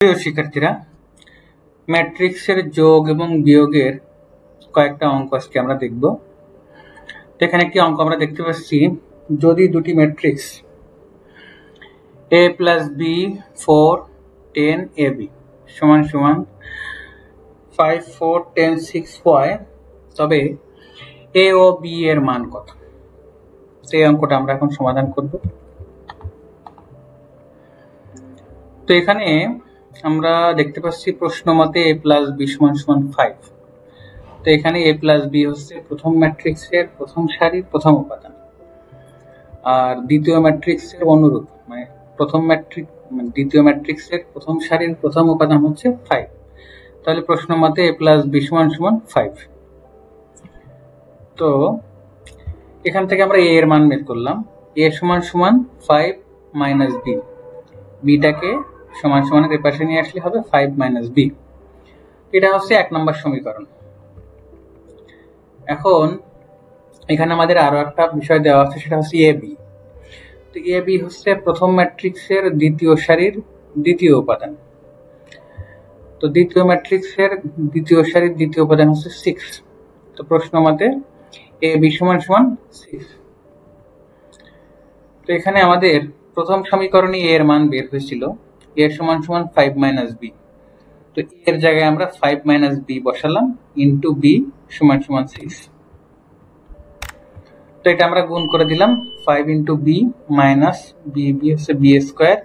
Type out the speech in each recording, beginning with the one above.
প্রিয় শিক্ষার্থীরা, ম্যাট্রিক্সের যোগ এবং বিয়োগের কয়েকটা অঙ্ক আজকে আমরা দেখব। এখানে একটি অঙ্ক আমরা দেখতে পাচ্ছি, যদি দুটি matrix a plus B 4 10 ab সমান সমান 5 4 10 6 হয়, তবে a ও b এর মান কত? সেই অঙ্কটা আমরা এখন সমাধান করব। তো এখানে আমরা দেখতে পাচ্ছি প্রশ্ন মতে a প্লাস বি সমান সমান 5। তো এখানে a প্লাস বি হচ্ছে প্রথম ম্যাট্রিক্সের প্রথম সারির প্রথম উপাদান, আর দ্বিতীয় ম্যাট্রিক্সের অনুরূপ, মানে দ্বিতীয় ম্যাট্রিক্সের প্রথম সারির প্রথম উপাদান হচ্ছে 5। তাহলে প্রশ্ন মতে a প্লাস বি সমান সমান 5। তো এখান থেকে আমরা a এর মান বের করলাম। a সমান সমান 5 মাইনাস বি, বিটাকে সমান সমানের এর পাশে নিয়ে আসলে হবে 5 মাইনাস বি। এটা হচ্ছে 1 নম্বর সমীকরণ। এখন এখানে আমাদের আরো একটা বিষয় দেওয়া আছে, সেটা হচ্ছে এ বি। তো এ বি হচ্ছে প্রথম ম্যাট্রিক্সের দ্বিতীয় সারির দ্বিতীয় উপাদান। তো দ্বিতীয় ম্যাট্রিক্সের দ্বিতীয় সারির দ্বিতীয় উপাদান হচ্ছে 6। তো প্রশ্ন মতে এ বি সমান সমান 6। তো এখানে আমাদের প্রথম সমীকরণে এর মান বের হয়েছিল, এর সমান সমান 5 মাইনাস বি। তো এর জায়গায় আমরা 5 মাইনাস বি বসালাম, ইন্টু বি সমান সমান 6। তো এটা আমরা গুণ করে দিলাম, 5 into B minus B, B হচ্ছে বি স্কোয়ার,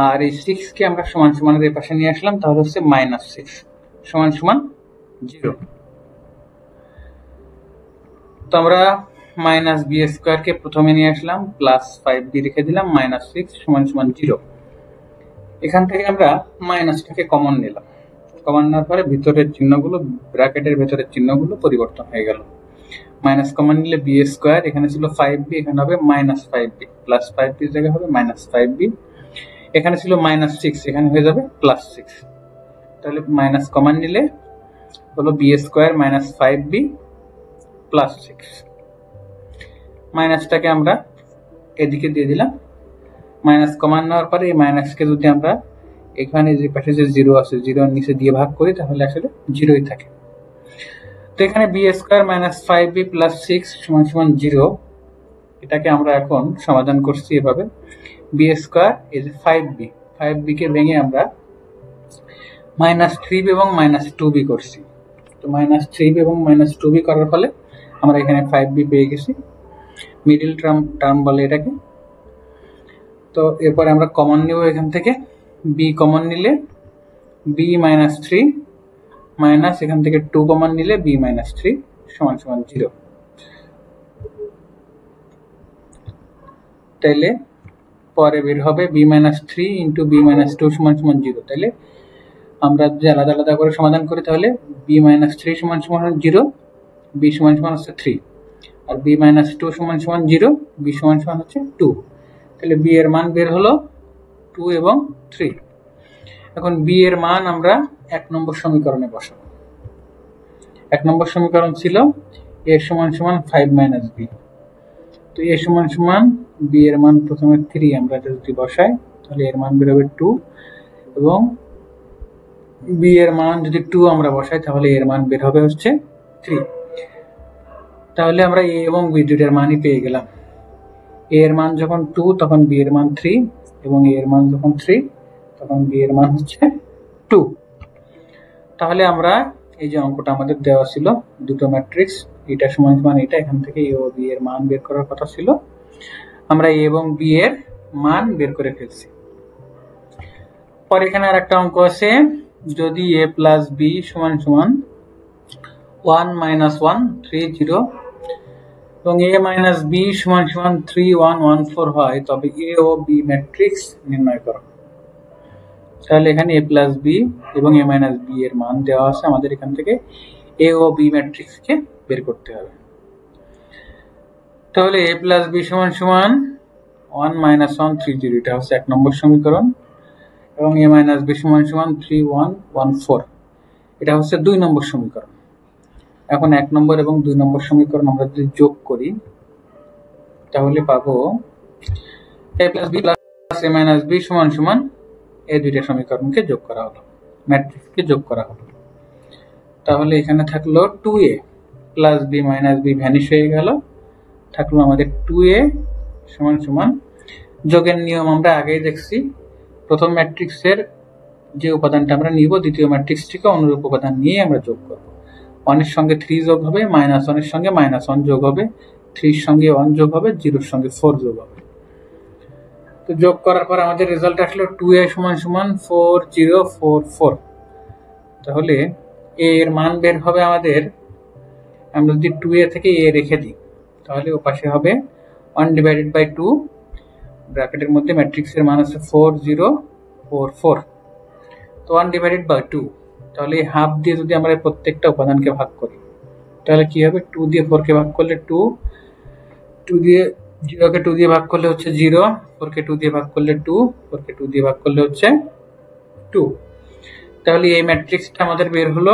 আর এই 6 কে আমরা সমান সমানের এর পাশে নিয়ে আসলাম, তাহলে হচ্ছে মাইনাস 6 সমান সমান 0। তো আমরা মাইনাস বি স্কোয়ার কে প্রথমে নিয়ে আসলাম, প্লাস 5 বি রেখে দিলাম, মাইনাস 6 সমান সমান 0। এখান থেকে আমরা মাইনাসটাকে কমন নিলাম। কমন নেওয়ার পরে ভিতরের চিহ্নগুলো, ব্র্যাকেটের ভেতরের চিহ্নগুলো পরিবর্তন হয়ে গেল। মাইনাস কমন নিলে বি স্কোয়ার, এখানে ছিল 5b, এখানে হবে মাইনাস 5b, প্লাস 5b এর জায়গায় হবে মাইনাস 5b। এখানে ছিল মাইনাস 6, এখানে হয়ে যাবে প্লাস 6। তাহলে মাইনাস কমন নিলে হলো B square minus 5b plus 6। মাইনাসটাকে আমরা এদিকে দিয়ে দিলাম। মাইনাস কমন নেওয়ার পরে এই মাইনাসকে যদি আমরা এখানে যে পাশে যে 0 আছে, 0 এর নিচে দিয়ে ভাগ করি, তাহলে আসলে 0ই থাকে। তো এখানে B square minus 5b plus 6 সমান সমান 0। এটাকে আমরা এখন সমাধান করছি এভাবে, বি স্কোয়ার এই যে 5b কে ভেঙে আমরা মাইনাস 3b এবং মাইনাস 2b করছি। তো মাইনাস 3b এবং মাইনাস 2b করার ফলে আমরা এখানে 5b পেয়ে গেছি, মিডিল টার্ম বলে এটাকে। তো এরপরে আমরা কমন নিব, এখান থেকে b কমন নিলে b মাইনাস 3 মাইনাস এখান থেকে 2 কমন নিলে b মাইনাস 3 সমান সমান 0। তাইলে পরে বের হবে b minus 3 into b minus 2 সমান সমান 0। তাইলে আমরা যদি আলাদা আলাদা করে সমাধান করি, তাহলে b মাইনাস 3 সমান সমান 0, b সমান সমান হচ্ছে 3, আর b মাইনাস 2 সমান সমান 0, b সমান সমান হচ্ছে 2। তাহলে b এর মান বের হলো 2 এবং 3। এখন b এর মান আমরা 1 নম্বর সমীকরণে বসাবো। 1 নম্বর সমীকরণ ছিল a সমান সমান 5 মাইনাস b। তো a সমান সমান b এর মান প্রথমে 3 আমরা যদি বসাই, তাহলে এর মান বের হবে 2, এবং b এর মান যদি 2 আমরা বসাই, তাহলে এর মান বের হবে হচ্ছে 3। তাহলে আমরা a এবং b দুইটার মানই পেয়ে গেলাম। a এর মান যখন 2 তখন b এর মান 3, এবং a এর মান যখন 3 তখন b এর মান হচ্ছে 2। তাহলে আমরা এই যে অঙ্কটা আমাদের দেওয়া ছিল, দুটো ম্যাট্রিক্স এটা সমান সমান এটা, এখান থেকে a ও b এর মান বের করার কথা ছিল, আমরা a এবং b এর মান বের করে ফেলছি। পরে এখানে আরেকটা অঙ্ক আছে, যদি a প্লাস b সমান সমান 1 মাইনাস 1 3 0 এবং a মাইনাস b সমান সমান 3 1 1 4 হয়, তবে a ও b ম্যাট্রিক্স নির্ণয় করো। তাহলে এখানে a প্লাস b এবং a মাইনাস b এর মান দেওয়া আছে, আমাদের এখান থেকে a ও b ম্যাট্রিক্সকে বের করতে হবে। তাহলে a প্লাস b সমান সমান 1 মাইনাস 1 3 0, এটা হচ্ছে 1 নম্বর সমীকরণ, এবং a মাইনাস b সমান সমান 3 1 1 4, এটা হচ্ছে 2 নম্বর সমীকরণ। এখন 1 নম্বর এবং 2 নম্বর সমীকরণ আমরা যদি যোগ করি, তাহলে পাবো a plus b plus a minus b সমান সমান এই দুইটা সমীকরণকে যোগ করা হলো, ম্যাট্রিক্সকে যোগ করা হলো। তাহলে এখানে থাকলো 2a plus b minus b vanish হয়ে গেল, থাকলো আমাদের 2a সমান সমান, যোগের নিয়ম আমরা আগেই দেখছি, প্রথম ম্যাট্রিক্সের যে উপাদানটা আমরা নিব দ্বিতীয় ম্যাট্রিক্স থেকে অনুরূপ উপাদান নিয়ে আমরা যোগ করব। 1 এর সঙ্গে 3 যোগ হবে, -1 এর সঙ্গে -1 যোগ হবে, 3 এর সঙ্গে 1 যোগ হবে, 0 এর সঙ্গে 4 যোগ হবে। তো যোগ করার পর আমাদের রেজাল্ট আসলো 2a সমান সমান 4044। তাহলে a এর মান বের হবে আমাদের, আমরা যদি 2a থেকে a রেখে দিই তাহলে ওপাশে হবে 1/2, ব্র্যাকেটের মধ্যে ম্যাট্রিক্সের মান আছে 4044, তো 1/2, তাহলে হাফ দিয়ে যদি আমরা প্রত্যেকটা উপাদানকে ভাগ করি তাহলে কি হবে, 2 দিয়ে 4 কে ভাগ করলে 2, 2 দিয়ে 0 কে 2 দিয়ে ভাগ করলে হচ্ছে 0, 4 কে 2 দিয়ে ভাগ করলে 2, 4 কে 2 দিয়ে ভাগ করলে হচ্ছে 2। তাহলে এই ম্যাট্রিক্সটা আমাদের বের হলো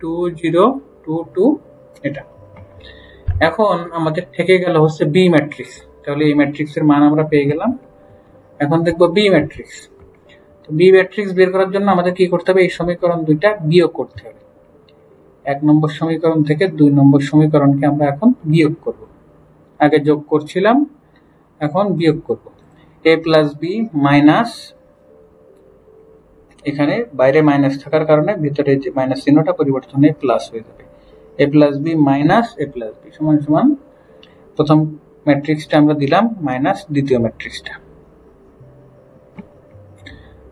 2 0 2 2। এটা এখন আমাদের থেকে গেল হচ্ছে বি ম্যাট্রিক্স। তাহলে এই ম্যাট্রিক্সের মান আমরা পেয়ে গেলাম। এখন দেখবো বি ম্যাট্রিক্স। তো বি ম্যাট্রিক্স বের করার জন্য আমাদের কি করতে হবে, এই সমীকরণ দুইটা বিয়োগ করতে হবে। 1 নম্বর সমীকরণ থেকে 2 নম্বর সমীকরণকে আমরা এখন বিয়োগ করব। আগে যোগ করছিলাম, এখন বিয়োগ করব। a প্লাস বি মাইনাস, এখানে বাইরে মাইনাস থাকার কারণে ভিতরে যে মাইনাস চিহ্নটা পরিবর্তন হয়ে প্লাস হয়ে যাবে। a plus B minus a plus B সমান সমান, প্রথম ম্যাট্রিক্সটা আমরা দিলাম মাইনাস দ্বিতীয় ম্যাট্রিক্সটা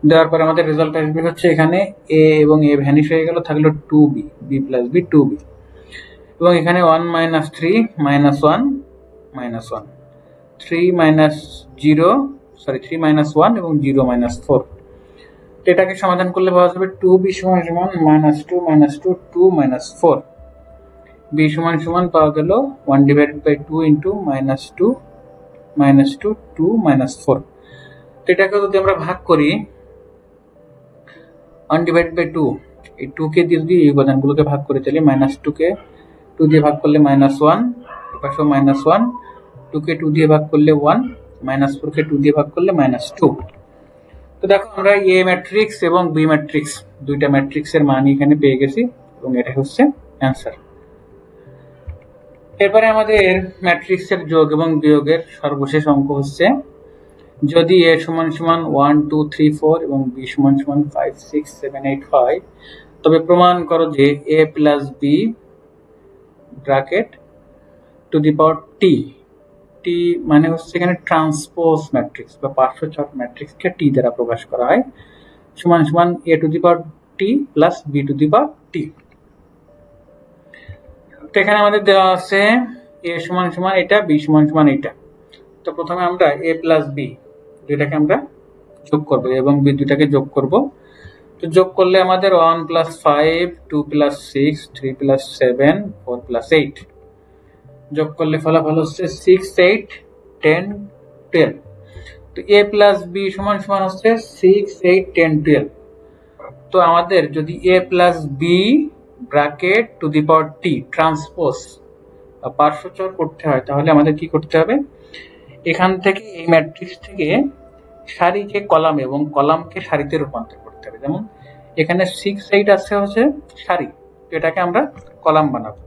দেওয়ার পর আমাদের রেজাল্ট আসবে হচ্ছে এখানে a এবং a ভ্যানিশ হয়ে গেল, থাকলো 2b, b plus b 2b, এবং এখানে 1 minus 3 minus 1 minus 1, 3 minus 0 sorry 3 minus 1 এবং 0 মাইনাস 4। এটাকে সমাধান করলে পাওয়া যাবে 2b সমান সমান মাইনাস 2 মাইনাস 2 2 মাইনাস 4, b সমান সমান পাওয়া গেল 1/2 ইন্টু মাইনাস 2 মাইনাস 2 2 মাইনাস 4। এটাকে যদি আমরা ভাগ করি 1/2, এই 2 কে দিয়ে যদি এই উপাদানগুলোকে ভাগ করি তাহলে -2 কে 2 দিয়ে ভাগ করলে -1, এপাশেও -1, 2 কে 2 দিয়ে ভাগ করলে 1, -4 কে 2 দিয়ে ভাগ করলে -2। তো দেখো আমরা এ ম্যাট্রিক্স এবং বি ম্যাট্রিক্স দুইটা ম্যাট্রিক্সের মান এখানে পেয়ে গেছি এবং এটা হচ্ছে অ্যান্সার। এরপরে আমাদের ম্যাট্রিক্সের যোগ এবং বিয়োগের সর্বশেষ অঙ্ক হচ্ছে, যদি a সমান সমান 1 2 3 4 এবং b সমান সমান 5 6 7 8 হয় তবে প্রমাণ করো যে a plus b bracket to the power t, t মানে হচ্ছে এখানে ট্রান্সপোজ ম্যাট্রিক্স বা পার্শ্বচর ম্যাট্রিক্সকে t দ্বারা প্রকাশ করা হয়, সমান সমান a two the power t plus b two the power t। তো এখানে আমাদের দেওয়া আছে a সমান সমান এটা, b সমান সমান এটা। তো প্রথমে আমরা a প্লাস b দুইটাকে আমরা যোগ করব এবং b দুইটাকে যোগ করব। তো যোগ করলে আমাদের 1 প্লাস 5 2 প্লাস 6 3 প্লাস 7 4 প্লাস 8, যোগ করলে ফলাফল হচ্ছে 6 8 10 12। তো a প্লাস b সমান সমান হচ্ছে 6 8 10 12। তো আমাদের যদি a plus b bracket to the power t transpose বা পার্শ্বচর করতে হয় তাহলে আমাদের কি করতে হবে, এখান থেকে এই ম্যাট্রিক্স থেকে সারিকে কলামে এবং কলামকে সারিতে রূপান্তর করতে হবে। যেমন এখানে 6 8 আছে হচ্ছে সারি, তো এটাকে আমরা কলাম বানাবো,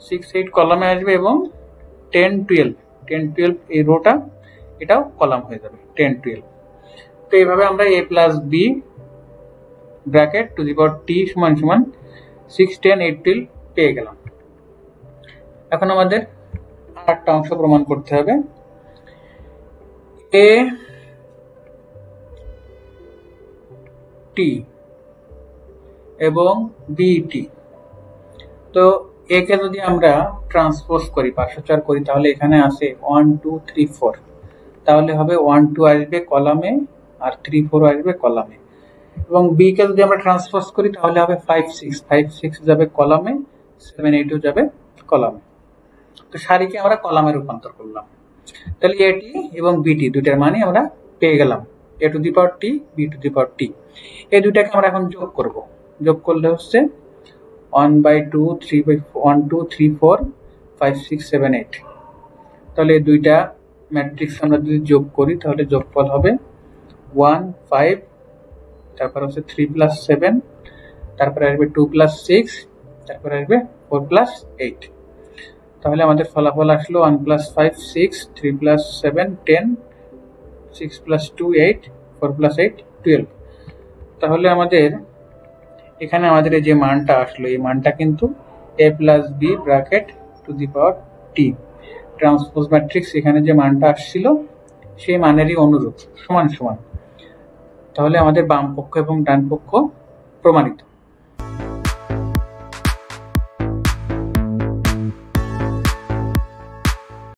6 8 কলামে আসবে এবং 10 12 এই রোটা এটাও কলাম হয়ে যাবে 10 12। তো এইভাবে আমরা a plus b bracket to the power t সমান সমান 6 10 8 12 পেয়ে গেলাম। এখন আমাদের আরেকটা অংশ প্রমাণ করতে হবে, a t এবং b t। তো a কে যদি আমরা ট্রান্সপোজ করি পার্শ্বচর করি তাহলে এখানে আসে 1 2 3 4, তাহলে হবে 1 2 আসবে কলামে আর 3 4 আসবে কলামে, এবং b কে যদি আমরা ট্রান্সপোজ করি তাহলে হবে 5 6 যাবে কলামে, 7 8 যাবে কলামে। তো সারিকে আমরা কলামে রূপান্তর করলাম। তাহলে এটি এবং বিটি দুইটার মানে আমরা পেয়ে গেলাম, a two the power t b two the power t। এই দুইটাকে আমরা এখন যোগ করব, যোগ করলে হচ্ছে 1/2 1 2 3 4 5 6 7 8। তাহলে এই দুইটা ম্যাট্রিক্স আমরা যদি যোগ করি তাহলে যোগফল হবে 1 5, তারপর হচ্ছে 3 প্লাস 7, তারপরে আসবে 2 প্লাস 6, তারপরে আসবে 4 প্লাস 8। তাহলে আমাদের ফলাফল আসলো 1 প্লাস 5 6, 3 প্লাস 7 10, 6 প্লাস 2 8, 4 প্লাস 8 12। তাহলে আমাদের এখানে আমাদের এই যে মানটা আসলো, এই মানটা কিন্তু a plus B bracket to the power T transpose matrix এখানে যে মানটা আসছিল সেই মানেরই অনুরূপ, সমান সমান। তাহলে আমাদের বাম পক্ষ এবং ডান পক্ষ প্রমাণিত।